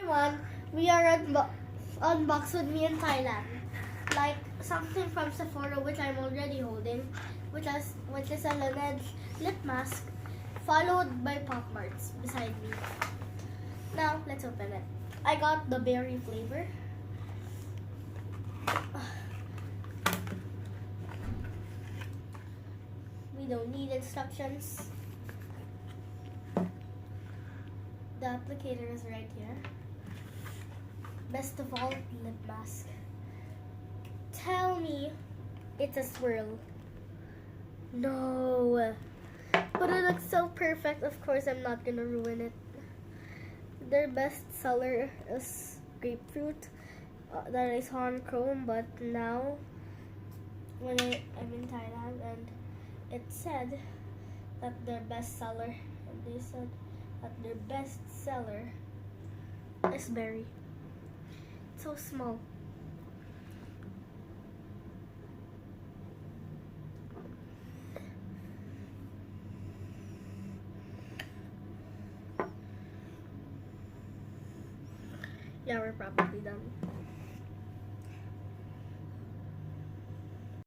one, we are unboxed with me in Thailand. Like something from Sephora, which I'm already holding, which is a Laneige lip mask, followed by Pop Marts beside me. Now let's open it. I got the berry flavor. We don't need instructions. The applicator is right here. Best of all, lip mask. Tell me it's a swirl. No. But it looks so perfect. Of course, I'm not gonna ruin it. Their best seller is grapefruit that I saw on Chrome, but now when I'm in Thailand and it said that their best seller, and they said that their best seller is berry. It's so small. Yeah, we're probably done.